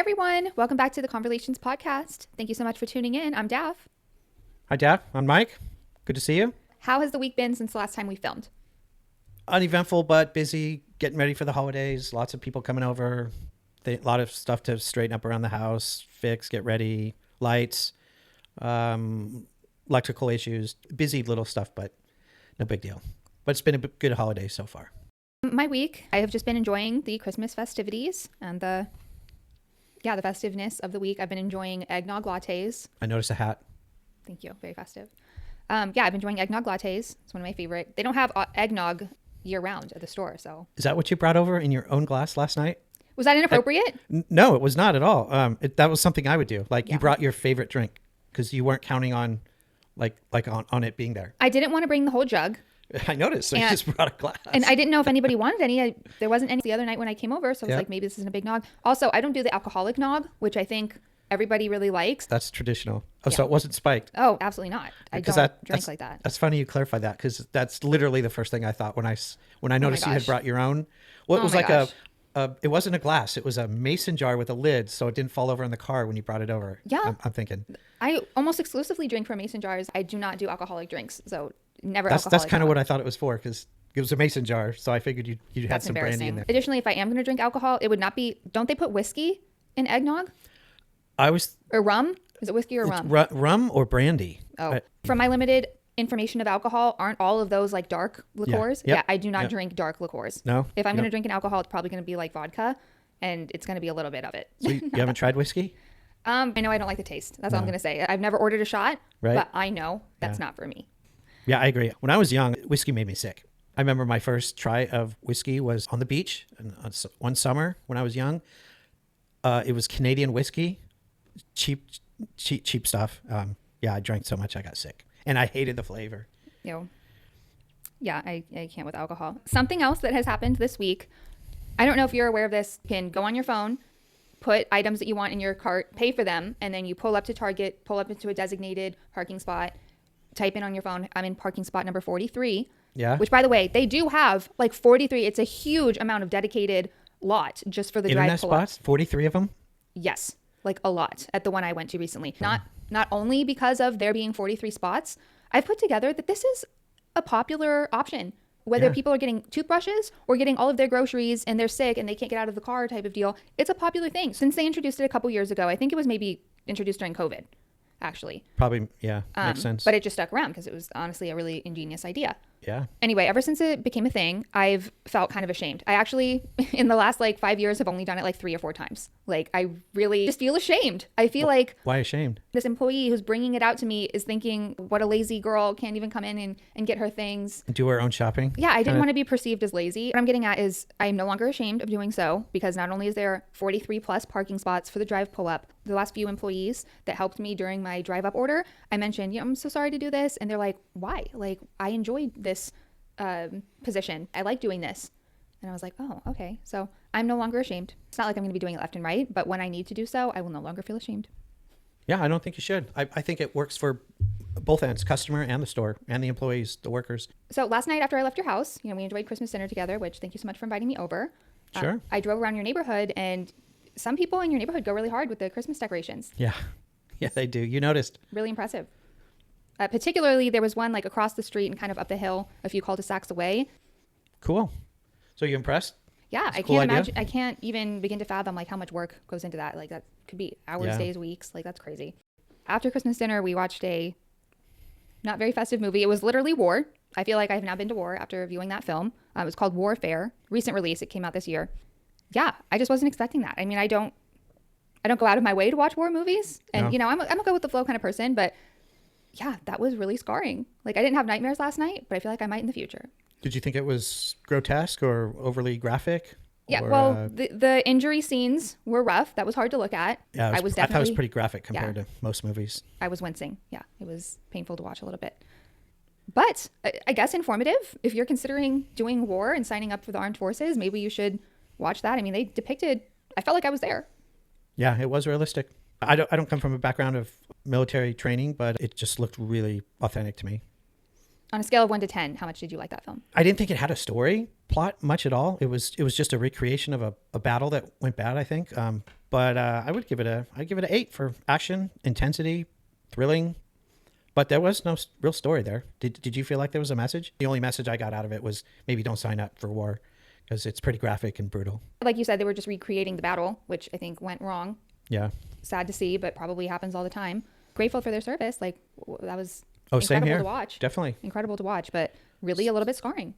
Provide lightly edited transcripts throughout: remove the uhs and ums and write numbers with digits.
everyone. Welcome back to the Conversations podcast. Thank you so much for tuning in. I'm Dav. Hi, Dav. I'm Mike. Good to see you. How has the week been since the last time we filmed? Uneventful, but busy, getting ready for the holidays. Lots of people coming over. A lot of stuff to straighten up around the house, fix, get ready, lights, electrical issues. Busy little stuff, but no big deal. But it's been a good holiday so far. My week, I have just been enjoying the Christmas festivities and the festiveness of the week. I've been enjoying eggnog lattes. I noticed a hat. Thank you. Very festive. I've been enjoying eggnog lattes. It's one of my favorite. They don't have eggnog year round at the store, so. Is that what you brought over in your own glass last night? Was that inappropriate? No, it was not at all. That was something I would do. You brought your favorite drink because you weren't counting on on it being there. I didn't want to bring the whole jug. I noticed. So you just brought a glass. And I didn't know if anybody wanted any. There wasn't any the other night when I came over. So I was like, maybe this isn't a big nog. Also, I don't do the alcoholic nog, which I think everybody really likes. That's traditional. Oh, so it wasn't spiked. Oh, absolutely not. I don't drink like that. That's funny you clarify that because that's literally the first thing I thought when I noticed you had brought your own. Well, it was like it wasn't a glass. It was a mason jar with a lid, so it didn't fall over in the car when you brought it over. Yeah. I'm thinking. I almost exclusively drink from mason jars. I do not do alcoholic drinks, so never That's alcoholic. That's kind of what I thought it was for because it was a mason jar, so I figured you had some brandy in there. Additionally, if I am going to drink alcohol, it would not be. Don't they put whiskey in eggnog? Or rum? Is it whiskey or rum? Rum or brandy. Oh, from my limited information of alcohol, aren't all of those like dark liqueurs? Yeah, I do not drink dark liqueurs. No. If I'm going to drink an alcohol, it's probably going to be like vodka, and it's going to be a little bit of it. So you haven't tried whiskey? I know I don't like the taste. That's all I'm going to say. I've never ordered a shot, but I know that's not for me. Yeah, I agree. When I was young, whiskey made me sick. I remember my first try of whiskey was on the beach one summer when I was young. It was Canadian whiskey, cheap stuff. I drank so much I got sick, and I hated the flavor. Yeah, I can't with alcohol. Something else that has happened this week, I don't know if you're aware of this, you can go on your phone, put items that you want in your cart, pay for them, and then you pull up to Target, pull up into a designated parking spot, type in on your phone, I'm in parking spot number 43. Yeah. Which, by the way, they do have like 43. It's a huge amount of dedicated lot just for the drive pull-up. Internet spots? 43 of them? Yes, like a lot at the one I went to recently. Not only because of there being 43 spots, I've put together that this is a popular option. Whether people are getting toothbrushes or getting all of their groceries and they're sick and they can't get out of the car type of deal, it's a popular thing. Since they introduced it a couple years ago, I think it was maybe introduced during COVID, actually. Probably, yeah, makes sense. But it just stuck around because it was honestly a really ingenious idea. Yeah. Anyway, ever since it became a thing, I've felt kind of ashamed. I actually, in the last 5 years, have only done it 3 or 4 times. I really just feel ashamed. I feel like... Why ashamed? This employee who's bringing it out to me is thinking, what a lazy girl, can't even come in and get her things. Do her own shopping? Yeah, I didn't want to be perceived as lazy. What I'm getting at is I'm no longer ashamed of doing so because not only is there 43 plus parking spots for the drive pull-up, the last few employees that helped me during my drive-up order, I mentioned, I'm so sorry to do this. And they're like, why? I enjoyed this position. I like doing this. And I was like, oh, okay. So I'm no longer ashamed. It's not like I'm going to be doing it left and right, but when I need to do so, I will no longer feel ashamed. Yeah, I don't think you should. I think it works for both ends, customer and the store and the employees, the workers. So last night after I left your house, we enjoyed Christmas dinner together, which thank you so much for inviting me over. Sure. I drove around your neighborhood and some people in your neighborhood go really hard with the Christmas decorations. Yeah. Yeah, they do. You noticed. Really impressive. Particularly, there was one across the street and kind of up the hill, a few cul-de-sacs away. Cool. So you impressed? Yeah, I can't imagine. I can't even begin to fathom how much work goes into that. That could be hours, days, weeks. That's crazy. After Christmas dinner, we watched a not very festive movie. It was literally war. I feel like I have now been to war after viewing that film. It was called Warfare. Recent release. It came out this year. Yeah, I just wasn't expecting that. I mean, I don't go out of my way to watch war movies, and no. I'm a go with the flow kind of person, but. Yeah, that was really scarring. I didn't have nightmares last night, but I feel like I might in the future. Did you think it was grotesque or overly graphic? Yeah, the injury scenes were rough. That was hard to look at. Yeah, I thought it was pretty graphic compared to most movies. I was wincing. Yeah, it was painful to watch a little bit. But I guess informative. If you're considering doing war and signing up for the armed forces, maybe you should watch that. I mean, they depicted, I felt like I was there. Yeah, it was realistic. I don't come from a background of military training, but it just looked really authentic to me. On a scale of 1 to 10, how much did you like that film? I didn't think it had a story plot much at all. It was just a recreation of a battle that went bad, I think. But I'd give it an 8 for action, intensity, thrilling. But there was no real story there. Did you feel like there was a message? The only message I got out of it was maybe don't sign up for war because it's pretty graphic and brutal. Like you said, they were just recreating the battle, which I think went wrong. Yeah. Sad to see, but probably happens all the time. Grateful for their service. Like, that was Same incredible here. to watch. Definitely. Incredible to watch, but really a little bit scarring.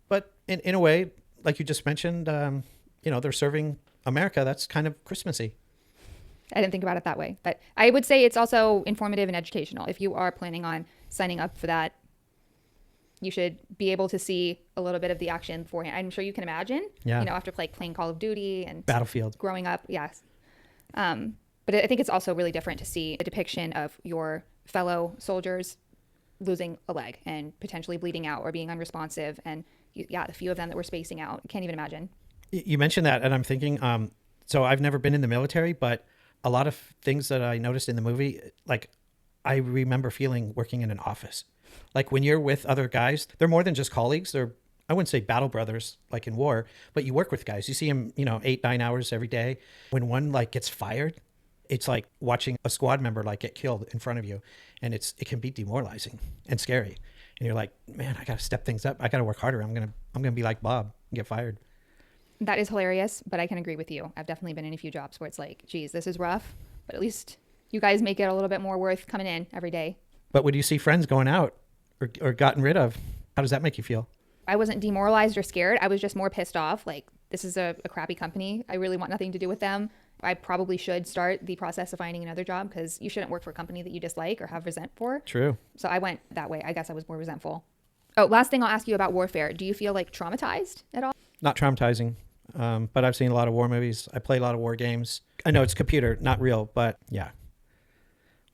But in a way, like you just mentioned, they're serving America. That's kind of Christmassy. I didn't think about it that way, but I would say it's also informative and educational. If you are planning on signing up for that, you should be able to see a little bit of the action beforehand. I'm sure you can imagine, Yeah. After playing Call of Duty and Battlefield. growing up. Yes. But I think it's also really different to see a depiction of your fellow soldiers losing a leg and potentially bleeding out or being unresponsive. And the few of them that were spacing out, can't even imagine. You mentioned that, and I'm thinking, so I've never been in the military, but a lot of things that I noticed in the movie, like I remember feeling working in an office. Like when you're with other guys, they're more than just colleagues. They're, I wouldn't say battle brothers like in war, but you work with guys. You see them, 8-9 hours every day. When one like gets fired, it's like watching a squad member like get killed in front of you, and it can be demoralizing and scary. And you're like, man, I got to step things up. I got to work harder. I'm gonna be like Bob and get fired. That is hilarious, but I can agree with you. I've definitely been in a few jobs where it's like, geez, this is rough, but at least you guys make it a little bit more worth coming in every day. But when you see friends going out or gotten rid of, how does that make you feel? I wasn't demoralized or scared. I was just more pissed off. Like, this is a crappy company. I really want nothing to do with them. I probably should start the process of finding another job because you shouldn't work for a company that you dislike or have resent for. True. So I went that way. I guess I was more resentful. Oh, last thing I'll ask you about warfare. Do you feel like traumatized at all? Not traumatizing, but I've seen a lot of war movies. I play a lot of war games. I know it's computer, not real, but yeah.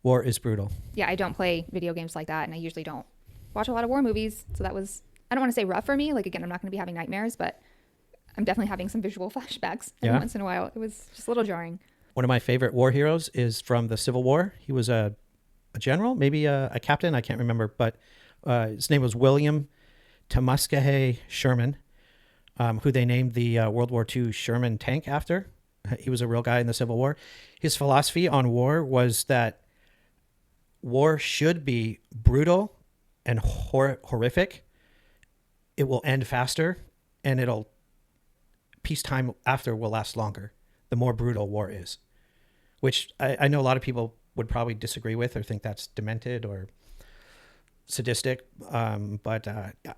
War is brutal. Yeah, I don't play video games like that, and I usually don't watch a lot of war movies. So that was, I don't want to say rough for me. Like, again, I'm not going to be having nightmares, but I'm definitely having some visual flashbacks every once in a while. It was just a little jarring. One of my favorite war heroes is from the Civil War. He was a general, maybe a captain. I can't remember, but his name was William Tecumseh Sherman, who they named the World War II Sherman tank after. He was a real guy in the Civil War. His philosophy on war was that war should be brutal and horrific. It will end faster, and peacetime after will last longer. The more brutal war is, which I know a lot of people would probably disagree with or think that's demented or sadistic. But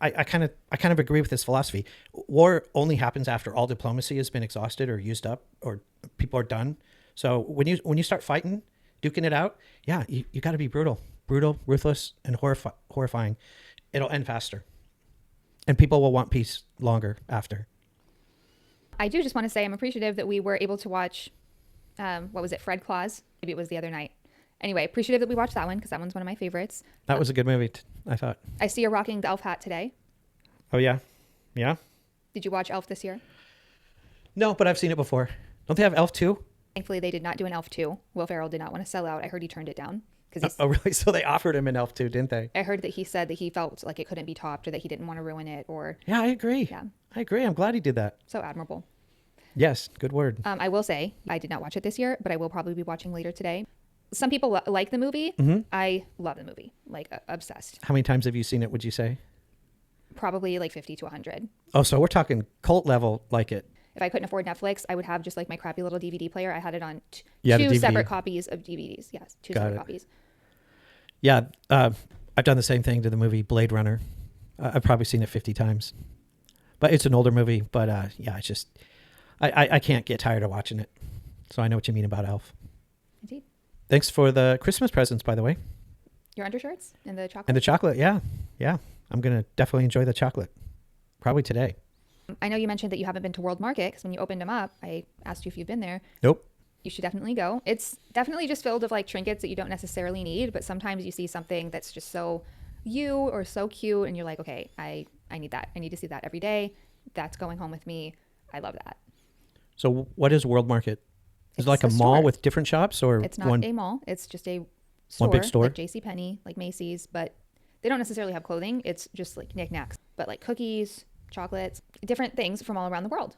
I kind of agree with this philosophy. War only happens after all diplomacy has been exhausted or used up or people are done. So when you start fighting, duking it out, you got to be brutal, ruthless, and horrifying. It'll end faster, and people will want peace longer after. I do just want to say I'm appreciative that we were able to watch, what was it, Fred Claus? Maybe it was the other night. Anyway, appreciative that we watched that one because that one's one of my favorites. That was a good movie, I thought. I see you're rocking the elf hat today. Oh, yeah? Yeah? Did you watch Elf this year? No, but I've seen it before. Don't they have Elf 2? Thankfully, they did not do an Elf 2. Will Ferrell did not want to sell out. I heard he turned it down. Oh, really? So they offered him an Elf 2, didn't they? I heard that he said that he felt like it couldn't be topped or that he didn't want to ruin it or... Yeah, I agree. Yeah. I agree. I'm glad he did that. So admirable. Yes, good word. I will say, I did not watch it this year, but I will probably be watching later today. Some people like the movie. Mm-hmm. I love the movie, like obsessed. How many times have you seen it, would you say? Probably like 50 to 100. Oh, so we're talking cult level like it. If I couldn't afford Netflix, I would have just like my crappy little DVD player. I had it on Yeah, two the DVD. separate copies of DVDs. Yes, two Got separate it. copies. Yeah, I've done the same thing to the movie Blade Runner. I've probably seen it 50 times. But it's an older movie, but it's just... I can't get tired of watching it. So I know what you mean about Elf. Indeed. Thanks for the Christmas presents, by the way. Your undershirts and the chocolate? And the chocolate, yeah. Yeah, I'm going to definitely enjoy the chocolate. Probably today. I know you mentioned that you haven't been to World Market because when you opened them up, I asked you if you've been there. Nope. You should definitely go. It's definitely just filled with like trinkets that you don't necessarily need, but sometimes you see something that's just so you or so cute and you're like, okay, I need that. I need to see that every day. That's going home with me. I love that. So what is World Market? Is It's it like a a mall store. with different shops or It's not one? a mall. It's just a store. big store? Like JCPenney, like Macy's, but They don't necessarily have clothing. It's just like knickknacks, but like cookies, chocolates, different things from all around the world.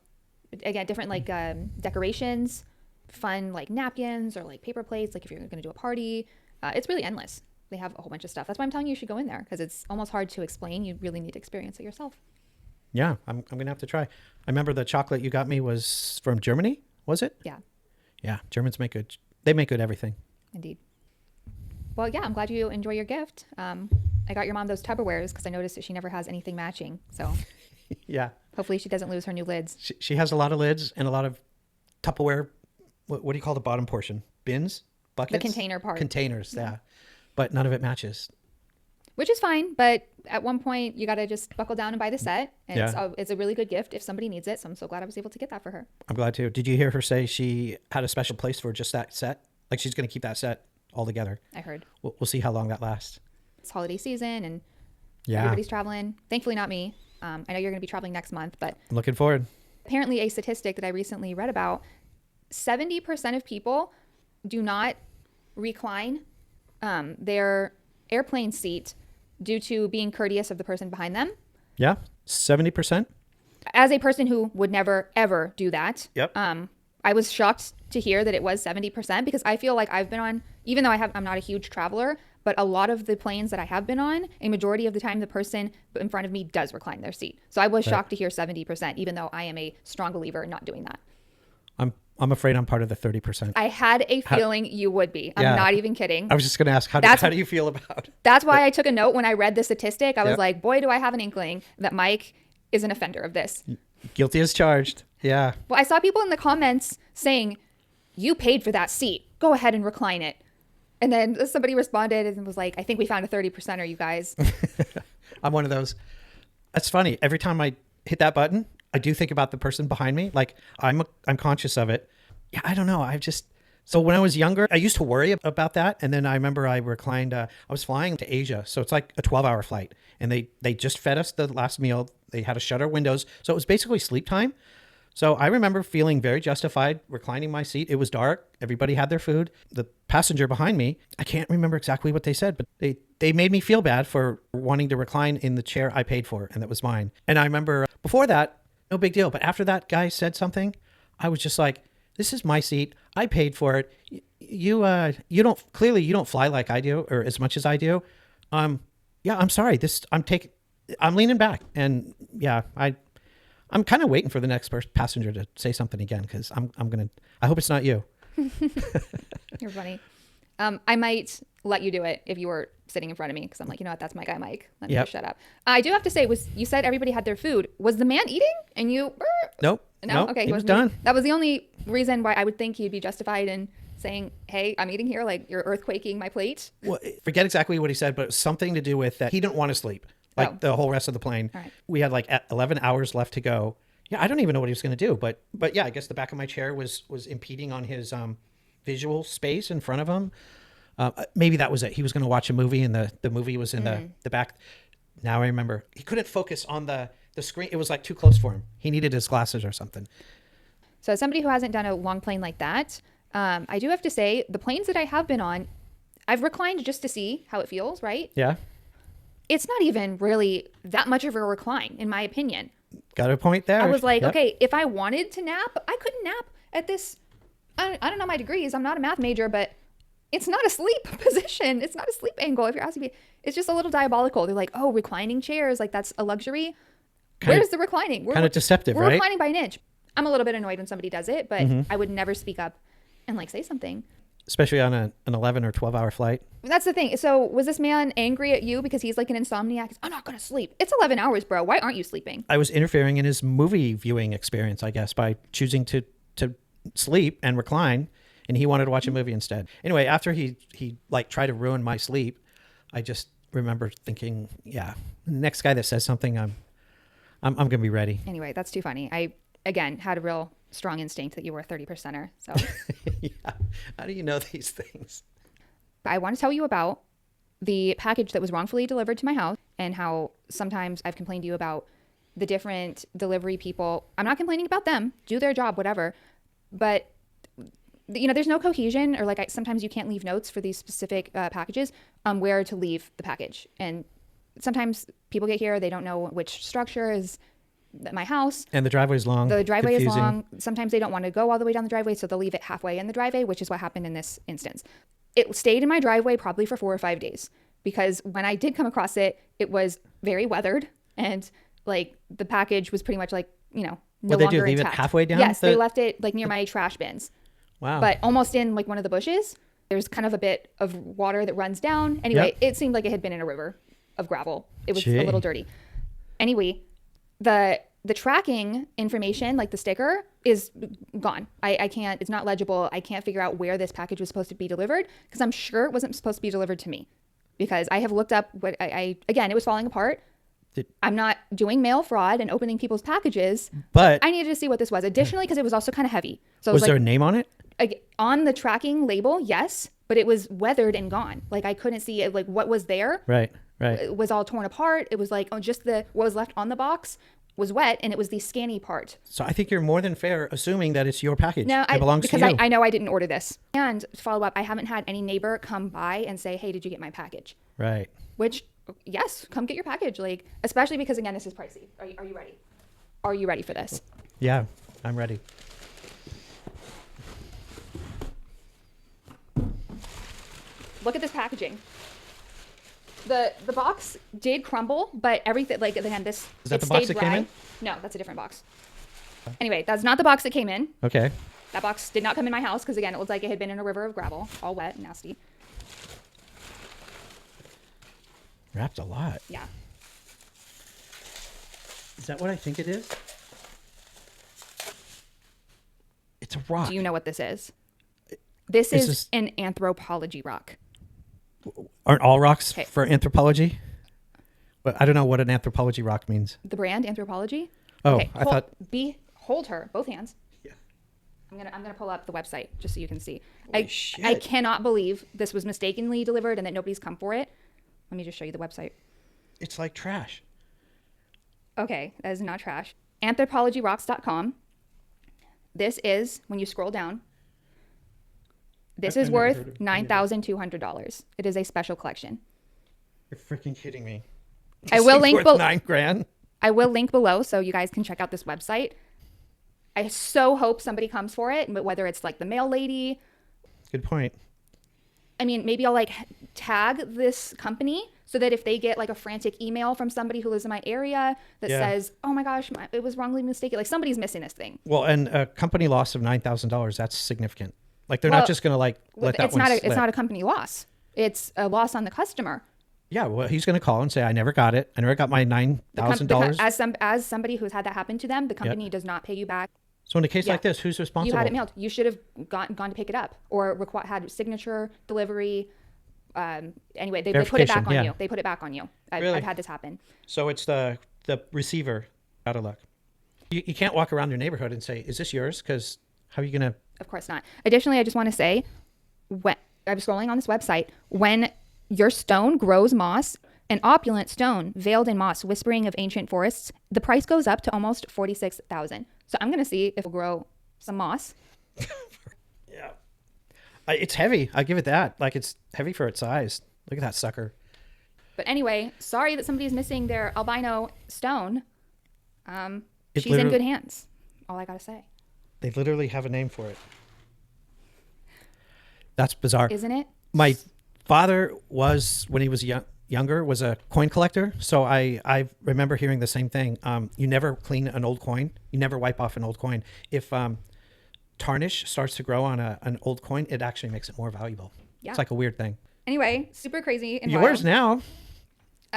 Again, different like decorations, fun like napkins or like paper plates, like if you're going to do a party. It's really endless. They have a whole bunch of stuff. That's why I'm telling you should go in there, because it's almost hard to explain. You really need to experience it yourself. Yeah, I'm going to have to try. I remember the chocolate you got me was from Germany, was it? Yeah. Yeah, Germans make good. They make good everything. Indeed. Well, yeah, I'm glad you enjoy your gift. I got your mom those Tupperwares because I noticed that she never has anything matching. So Yeah. hopefully she doesn't lose her new lids. She has a lot of lids and a lot of Tupperware. What do you call the bottom portion? Bins? Buckets? The container part. Containers, yeah. But none of it matches. Which is fine, but at one point you got to just buckle down and buy the set. And Yeah. it's a really good gift if somebody needs it. So I'm so glad I was able to get that for her. I'm glad too. Did you hear her say she had a special place for just that set? Like she's going to keep that set all together. I heard. We'll see how long that lasts. It's holiday season and Yeah. everybody's traveling. Thankfully, not me. I know you're going to be traveling next month, but I'm looking forward. apparently a statistic that I recently read about, 70% of people do not recline their airplane seat due to being courteous of the person behind them. Yeah. 70%. As a person who would never, ever do that, Yep. I was shocked to hear that it was 70% because I feel like I've been on, even though I'm not a huge traveler, but a lot of the planes that I have been on, a majority of the time, the person in front of me does recline their seat. So I was shocked to hear 70%, even though I am a strong believer in not doing that. I'm afraid I'm part of the 30%. I had a feeling you would be. I'm Yeah. not even kidding. I was just going to ask, how do you feel about it? That's why I took a note when I read the statistic. I was Yep. like, boy, do I have an inkling that Mike is an offender of this. Guilty as charged. Yeah. Well, I saw people in the comments saying, you paid for that seat. Go ahead and recline it. And then somebody responded and was like, I think we found a 30%er, you guys. I'm one of those. That's funny. Every time I hit that button, I do think about the person behind me. Like I'm conscious of it. Yeah, I don't know. So when I was younger, I used to worry about that. And then I remember I reclined, I was flying to Asia. So it's like a 12-hour flight. And they just fed us the last meal. They had to shut our windows. So it was basically sleep time. So I remember feeling very justified reclining my seat. It was dark. Everybody had their food. The passenger behind me, I can't remember exactly what they said, but they made me feel bad for wanting to recline in the chair I paid for, and that was mine. And I remember before that, no big deal. But after that guy said something, I was just like, this is my seat. I paid for it. You don't fly like I do, or as much as I do. Yeah, I'm sorry. I'm leaning back, and yeah, I'm kind of waiting for the next passenger to say something again, because I hope it's not you. You're funny. I might let you do it if you were sitting in front of me, because I'm like, you know what, that's my guy Mike. Let me just shut up. I do have to say, you said everybody had their food. Was the man eating? And you? Nope. No. Nope, Okay. he was wasn't done. eating. That was the only reason why I would think he'd be justified in saying, "Hey, I'm eating here. Like you're earthquaking my plate." Well, forget exactly what he said, but it was something to do with that he didn't want to sleep the whole rest of the plane. All right. We had like 11 hours left to go. Yeah, I don't even know what he was going to do, but yeah, I guess the back of my chair was impeding on his visual space in front of him. Maybe that was it. He was going to watch a movie, and the movie was in the back. Now I remember. He couldn't focus on the screen. It was like too close for him. He needed his glasses or something. So as somebody who hasn't done a long plane like that, I do have to say the planes that I have been on, I've reclined just to see how it feels, right? Yeah. It's not even really that much of a recline, in my opinion. Got a point there. I was like, Yep. okay, if I wanted to nap, I couldn't nap at this. I don't know my degrees. I'm not a math major, but it's not a sleep position. It's not a sleep angle. If you're asking me, it's just a little diabolical. They're like, oh, reclining chairs, like that's a luxury. Where's the reclining? Kind of deceptive, we're right? reclining by an inch. I'm a little bit annoyed when somebody does it, but Mm-hmm. I would never speak up and like say something. Especially on an 11 or 12-hour flight. That's the thing. So was this man angry at you because he's like an insomniac? I'm not going to sleep. It's 11 hours, bro. Why aren't you sleeping? I was interfering in his movie viewing experience, I guess, by choosing to sleep and recline, and he wanted to watch a movie instead. Anyway, after he like tried to ruin my sleep, I just remember thinking, yeah, the next guy that says something, I'm going to be ready. Anyway, that's too funny. I, again, had a real strong instinct that you were a 30%er. So Yeah. How do you know these things? I want to tell you about the package that was wrongfully delivered to my house and how sometimes I've complained to you about the different delivery people. I'm not complaining about them, do their job, whatever. But, you know, there's no cohesion, or like sometimes you can't leave notes for these specific packages on where to leave the package. And sometimes people get here, they don't know which structure is my house. And the driveway's long. The driveway confusing. is long. Sometimes they don't want to go all the way down the driveway, so they'll leave it halfway in the driveway, which is what happened in this instance. It stayed in my driveway probably for 4 or 5 days because when I did come across it, it was very weathered and like the package was pretty much like, you know, no What they longer do, leave intact. it halfway down? Yes, they left it like near my trash bins, Wow. but almost in like one of the bushes. There's kind of a bit of water that runs down. Anyway, It seemed like it had been in a river of gravel. It was a little dirty. Anyway, the tracking information, like the sticker, is gone. I can't, it's not legible. I can't figure out where this package was supposed to be delivered because I'm sure it wasn't supposed to be delivered to me because I have looked up what again, it was falling apart. I'm not doing mail fraud and opening people's packages, but I needed to see what this was. Additionally, because it was also kind of heavy. So was it was there like, a name on it? on the tracking label, yes, but it was weathered and gone. Like I couldn't see it, like what was there. Right. It was all torn apart. It was like, oh, just what was left on the box was wet, and it was the scanny part. So I think you're more than fair assuming that it's your package. No, it belongs because to you. I know I didn't order this. And to follow up, I haven't had any neighbor come by and say, hey, did you get my package? Right. Which, yes, come get your package. Like, especially because, again, this is pricey. Are you ready? Are you ready for this? Yeah, I'm ready. Look at this packaging. The box did crumble, but everything, like, again, this, Is that the box that came in? No, that's a different box. Anyway, that's not the box that came in. Okay. That box did not come in my house because, again, it looked like it had been in a river of gravel, all wet and nasty. Wrapped a lot. Yeah. Is that what I think it is? It's a rock. Do you know what this is? This is an Anthropologie Rock. Aren't all rocks Okay. for anthropology? But I don't know what an anthropology rock means. The brand Anthropologie? Oh, Okay, I thought. Hold her, both hands. Yeah. I'm gonna pull up the website just so you can see. Holy I shit. cannot believe this was mistakenly delivered and that nobody's come for it. Let me just show you the website. It's like trash. Okay, that is not trash. Anthropologierocks.com. This is, when you scroll down, this is I've never heard worth of any of this. $9,200. It is a special collection. You're freaking kidding me. I This will thing's link worth below. $9,000. I will link below so you guys can check out this website. I so hope somebody comes for it, but whether it's like the mail lady, Good point. I mean, maybe I'll like tag this company so that if they get like a frantic email from somebody who lives in my area that Yeah. says, oh my gosh, it was wrongly mistaken, like somebody's missing this thing. Well, and a company loss of $9,000, that's significant. Like they're Well, not just going to like let that it's one not slip. it's not a company loss. It's a loss on the customer. Yeah, well, he's going to call and say, I never got it. I never got my $9,000. As somebody who's had that happen to them, the company does not pay you back. So in a case Yeah. like this, who's responsible? You had it mailed. You should have gone to pick it up or had signature, delivery. Anyway, they put it Verification, back on yeah. you. They put it back on you. Really? I've had this happen. So it's the receiver out of luck. You can't walk around your neighborhood and say, is this yours? Because how are you going to... Of course not. Additionally, I just want to say, when I was scrolling on this website, when your stone grows moss, an opulent stone veiled in moss, whispering of ancient forests, the price goes up to almost $46,000. So I'm going to see if we'll grow some moss. Yeah. It's heavy. I give it that. Like it's heavy for its size. Look at that sucker. But anyway, sorry that somebody's missing their albino stone. It's She's in good hands. All I got to say. They literally have a name for it. That's bizarre. Isn't it? My father was, when he was younger, was a coin collector. So I remember hearing the same thing. You never clean an old coin. You never wipe off an old coin. If tarnish starts to grow on an old coin, it actually makes it more valuable. Yeah. It's like a weird thing. Anyway, super crazy and Yours wild. now.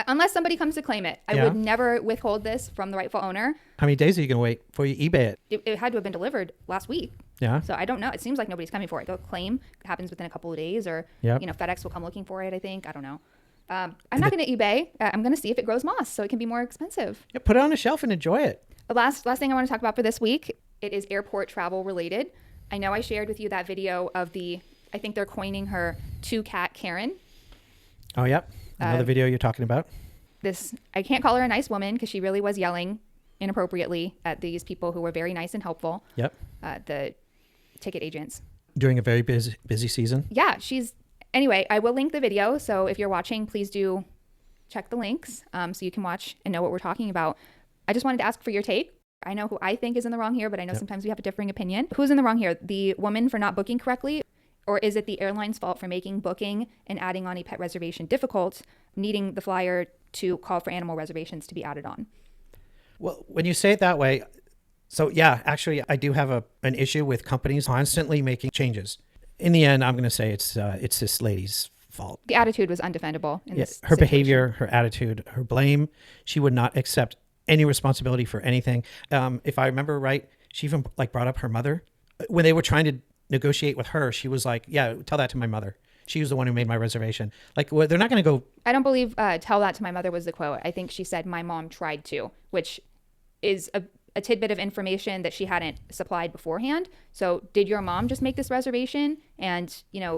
Unless somebody comes to claim it. I Yeah. would never withhold this from the rightful owner. How many days are you going to wait before you eBay it? It had to have been delivered last week. Yeah. So I don't know. It seems like nobody's coming for it. They'll claim it happens within a couple of days or, Yep. FedEx will come looking for it, I think. I don't know. I'm not going to eBay. I'm going to see if it grows moss so it can be more expensive. Yeah, put it on a shelf and enjoy it. The last thing I want to talk about for this week, it is airport travel related. I know I shared with you that video of I think they're coining her 2-cat Karen. Oh, yep. Another video you're talking about. I can't call her a nice woman because she really was yelling inappropriately at these people who were very nice and helpful. Yep. The ticket agents. During a very busy season. Yeah, anyway, I will link the video. So if you're watching, please do check the links so you can watch and know what we're talking about. I just wanted to ask for your take. I know who I think is in the wrong here, but I know sometimes we have a differing opinion. Who's in the wrong here? The woman for not booking correctly? Or is it the airline's fault for making booking and adding on a pet reservation difficult, needing the flyer to call for animal reservations to be added on? Well, when you say it that way, so yeah, actually, I do have an issue with companies constantly making changes. In the end, I'm going to say it's this lady's fault. The attitude was undefendable in this her situation. behavior, her attitude, her blame. She would not accept any responsibility for anything. If I remember right, she even like brought up her mother when they were trying to negotiate with her. She was like, "Yeah, tell that to my mother. She was the one who made my reservation." Like, well, they're not going to go. I don't believe "tell that to my mother" was the quote. I think she said "my mom tried to," which is a tidbit of information that she hadn't supplied beforehand. So did your mom just make this reservation and,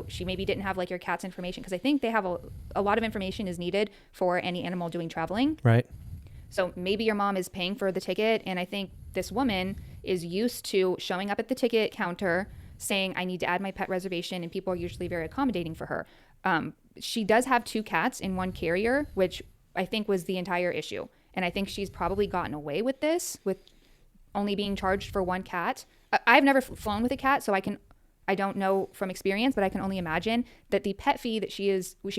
she maybe didn't have like your cat's information? Because I think they have a lot of information is needed for any animal doing traveling. Right. So maybe your mom is paying for the ticket. And I think this woman is used to showing up at the ticket counter saying, I need to add my pet reservation. And people are usually very accommodating for her. She does have 2 cats in one carrier, which I think was the entire issue. And I think she's probably gotten away with this, with only being charged for 1 cat. I've never flown with a cat, so I don't know from experience, but I can only imagine that the pet fee that she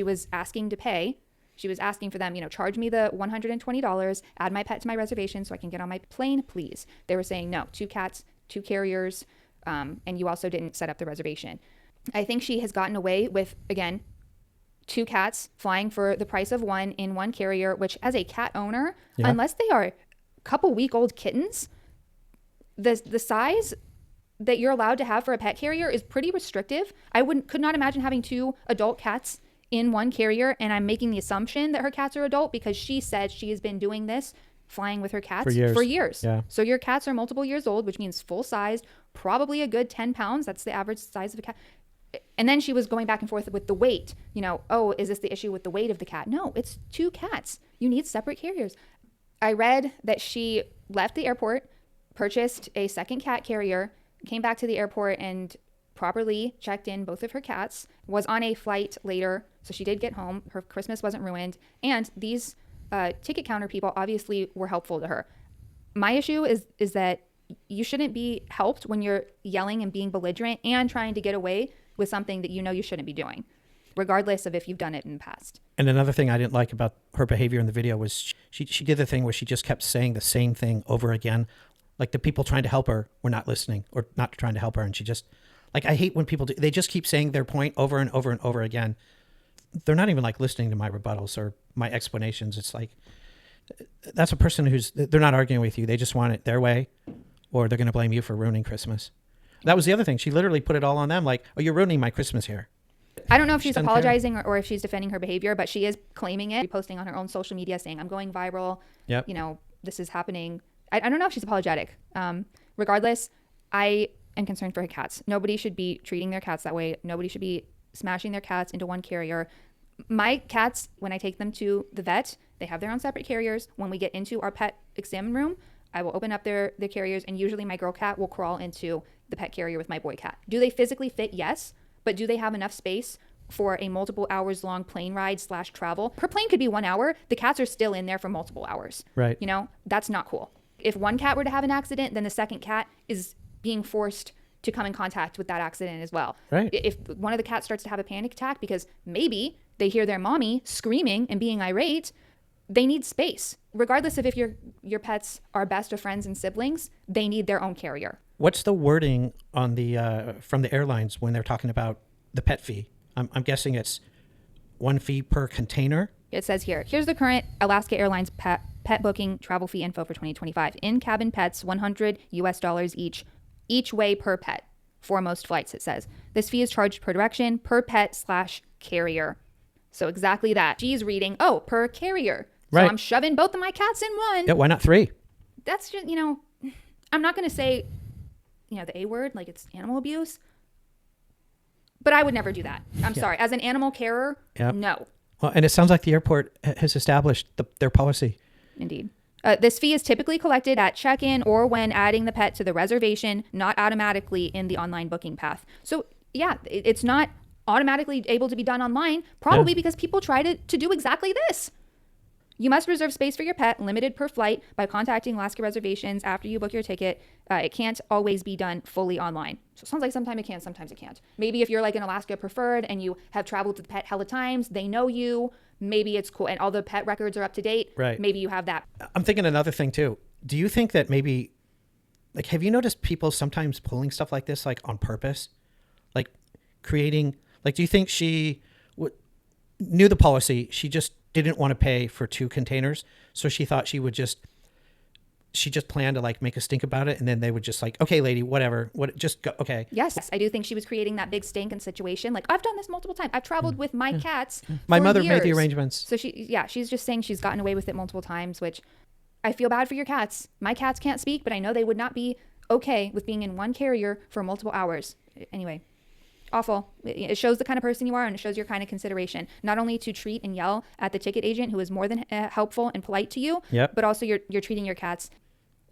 was asking to pay, she was asking for them, charge me the $120, add my pet to my reservation so I can get on my plane, please. They were saying, no, 2 cats, 2 carriers, and you also didn't set up the reservation. I think she has gotten away with, again, 2 cats flying for the price of 1 in 1 carrier, which as a cat owner, unless they are a couple week old kittens, the size that you're allowed to have for a pet carrier is pretty restrictive. I could not imagine having 2 adult cats in 1 carrier, and I'm making the assumption that her cats are adult because she said she has been doing this, flying with her cats for years. Yeah. So your cats are multiple years old, which means full sized, probably a good 10 pounds. That's the average size of a cat. And then she was going back and forth with the weight. Oh, is this the issue with the weight of the cat? No, it's 2 cats. You need separate carriers. I read that she left the airport, purchased a second cat carrier, came back to the airport and properly checked in both of her cats, was on a flight later, so she did get home. Her Christmas wasn't ruined. And these ticket counter people obviously were helpful to her. My issue is that you shouldn't be helped when you're yelling and being belligerent and trying to get away with something that you shouldn't be doing, regardless of if you've done it in the past. And another thing I didn't like about her behavior in the video was she did the thing where she just kept saying the same thing over again. Like the people trying to help her were not listening or not trying to help her. And she just, like, I hate when people they just keep saying their point over and over and over again. They're not even like listening to my rebuttals or my explanations. It's like, that's a person they're not arguing with you. They just want it their way, or they're going to blame you for ruining Christmas. That was the other thing. She literally put it all on them. Like, oh, you're ruining my Christmas here. I don't know if she's apologizing or if she's defending her behavior, but she is claiming it, posting on her own social media saying, I'm going viral. Yep. This is happening. I don't know if she's apologetic. Regardless, I am concerned for her cats. Nobody should be treating their cats that way. Nobody should be smashing their cats into 1 carrier. My cats, when I take them to the vet, they have their own separate carriers. When we get into our pet exam room, I will open up their carriers, and usually my girl cat will crawl into the pet carrier with my boy cat. Do they physically fit? Yes. But do they have enough space for a multiple hours long plane ride / travel? Her plane could be 1 hour. The cats are still in there for multiple hours. Right. That's not cool. If 1 cat were to have an accident, then the second cat is being forced to come in contact with that accident as well. Right. If one of the cats starts to have a panic attack because maybe they hear their mommy screaming and being irate, they need space. Regardless of if your pets are best of friends and siblings, they need their own carrier. What's the wording on the from the airlines when they're talking about the pet fee? I'm guessing it's 1 fee per container. It says here's the current Alaska Airlines pet booking travel fee info for 2025. In-cabin pets, $100 each way per pet for most flights, it says. This fee is charged per direction, per pet / carrier. So exactly that. She's reading, per carrier. So right. I'm shoving both of my cats in 1. Yeah, why not 3? That's just, I'm not going to say, the A word, like it's animal abuse. But I would never do that. I'm sorry. As an animal carer, no. Well, and it sounds like the airport has established their policy. Indeed. This fee is typically collected at check-in or when adding the pet to the reservation, not automatically in the online booking path. So, yeah, it's not automatically able to be done online, probably because people try to do exactly this. You must reserve space for your pet, limited per flight, by contacting Alaska Reservations after you book your ticket. It can't always be done fully online. So it sounds like sometimes it can, sometimes it can't. Maybe if you're like an Alaska preferred and you have traveled with the pet hella times, they know you, maybe it's cool. And all the pet records are up to date. Right. Maybe you have that. I'm thinking another thing too. Do you think that maybe, like, have you noticed people sometimes pulling stuff like this, like on purpose? Like creating, like, do you think she knew the policy? She just didn't want to pay for 2 containers. So she thought she just planned to like make a stink about it. And then they would just like, okay, lady, whatever, just go. Okay. Yes, I do think she was creating that big stink and situation. Like, I've done this multiple times. I've traveled with my cats. My for mother years. made the arrangements. So she's just saying she's gotten away with it multiple times, which I feel bad for your cats. My cats can't speak, but I know they would not be okay with being in one carrier for multiple hours. Anyway, awful. It shows the kind of person you are, and it shows your kind of consideration, not only to treat and yell at the ticket agent who is more than helpful and polite to you, Yep. but also you're treating your cats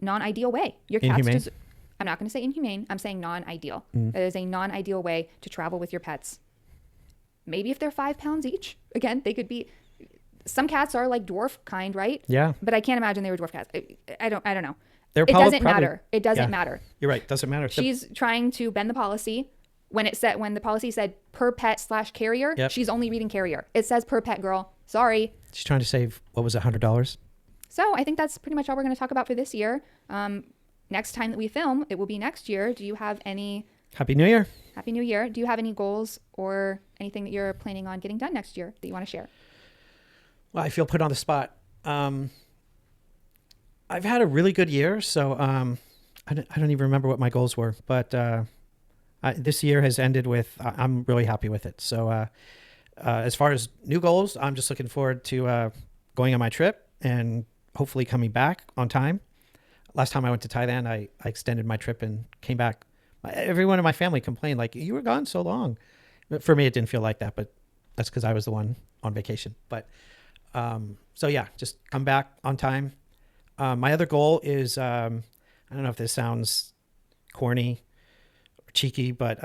non-ideal way. Your cats Inhumane? I'm not going to say inhumane. I'm saying non-ideal. It is a non-ideal way to travel with your pets. Maybe if they're 5 pounds each, again, they could be. Some cats are like dwarf kind, right? Yeah. But I can't imagine they were dwarf cats. I don't know. They're It doesn't probably- matter. It doesn't Yeah. matter. You're right. Doesn't matter. She's trying to bend the policy. When the policy said per pet / carrier, Yep. she's only reading carrier. It says per pet, girl. Sorry. She's trying to save, what was it, $100? So I think that's pretty much all we're going to talk about for this year. Next time that we film, it will be next year. Do you have any Happy New Year. Happy New Year? Do you have any goals or anything that you're planning on getting done next year that you want to share? Well, I feel put on the spot. I've had a really good year, so I don't even remember what my goals were, but this year has ended with, I'm really happy with it. So as far as new goals, I'm just looking forward to going on my trip and hopefully coming back on time. Last time I went to Thailand, I extended my trip and came back. Everyone in my family complained, like, you were gone so long. But for me, it didn't feel like that, but that's because I was the one on vacation. But so yeah, just come back on time. My other goal is, I don't know if this sounds corny or cheeky, but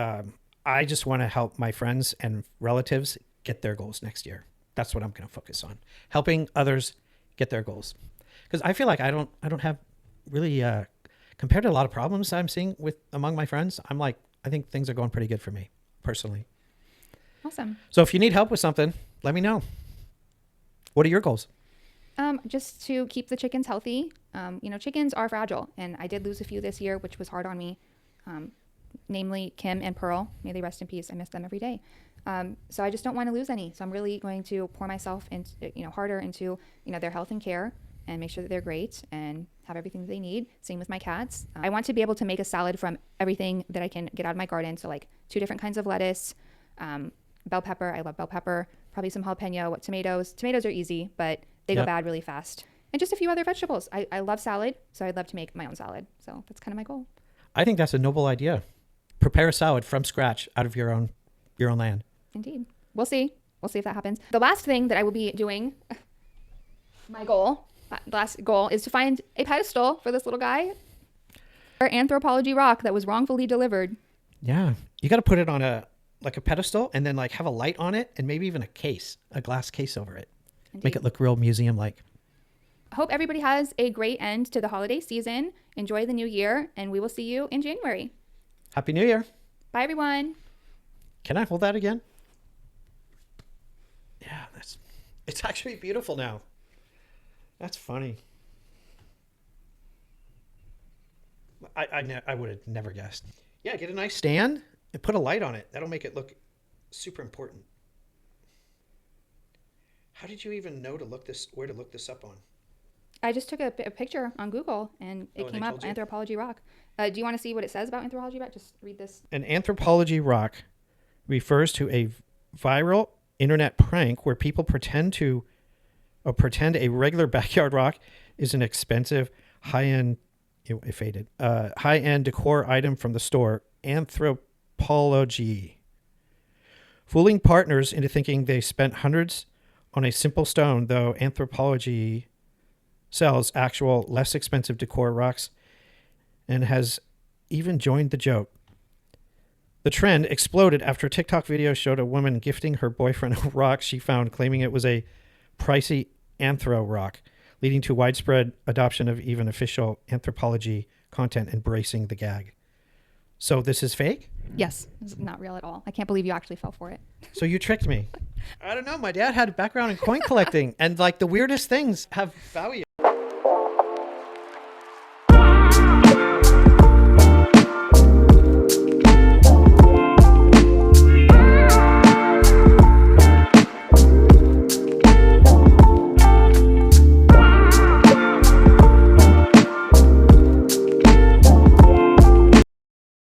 I just want to help my friends and relatives get their goals next year. That's what I'm going to focus on, helping others get their goals. Because I feel like I don't have really, compared to a lot of problems I'm seeing among my friends, I think things are going pretty good for me personally. Awesome. So if you need help with something, let me know. What are your goals? Just to keep the chickens healthy. Chickens are fragile, and I did lose a few this year, which was hard on me. Namely Kim and Pearl. May they rest in peace. I miss them every day. So I just don't want to lose any. So I'm really going to pour myself harder into, their health and care and make sure that they're great and have everything that they need. Same with my cats. I want to be able to make a salad from everything that I can get out of my garden. So like 2 different kinds of lettuce, bell pepper. I love bell pepper. Probably some jalapeno, tomatoes. Tomatoes are easy, but they go bad really fast. And just a few other vegetables. I love salad, so I'd love to make my own salad. So that's kind of my goal. I think that's a noble idea. Prepare a salad from scratch out of your own land. Indeed. We'll see. We'll see if that happens. The last thing that I will be doing, the last goal is to find a pedestal for this little guy. Our Anthropologie Rock that was wrongfully delivered. Yeah. You got to put it on a pedestal and then like have a light on it and maybe even a glass case over it. Indeed. Make it look real museum-like. Hope everybody has a great end to the holiday season. Enjoy the new year, and we will see you in January. Happy New Year. Bye, everyone. Can I hold that again? Yeah, it's actually beautiful now. That's funny. I would have never guessed. Yeah, get a nice stand and put a light on it. That'll make it look super important. How did you even know where to look this up on? I just took a picture on Google, and it came up, Anthropologie Rock. Do you want to see what it says about Anthropologie Rock? Just read this. An Anthropologie Rock refers to a viral internet prank where people pretend a regular backyard rock is an expensive high-end decor item from the store Anthropologie, fooling partners into thinking they spent hundreds on a simple stone, though Anthropologie sells actual less expensive decor rocks and has even joined the joke. The trend exploded after a TikTok video showed a woman gifting her boyfriend a rock she found, claiming it was a pricey Anthro Rock, leading to widespread adoption of even official anthropology content embracing the gag. So this is fake? Yes, it's not real at all. I can't believe you actually fell for it. So you tricked me. I don't know. My dad had a background in coin collecting, and like the weirdest things have value.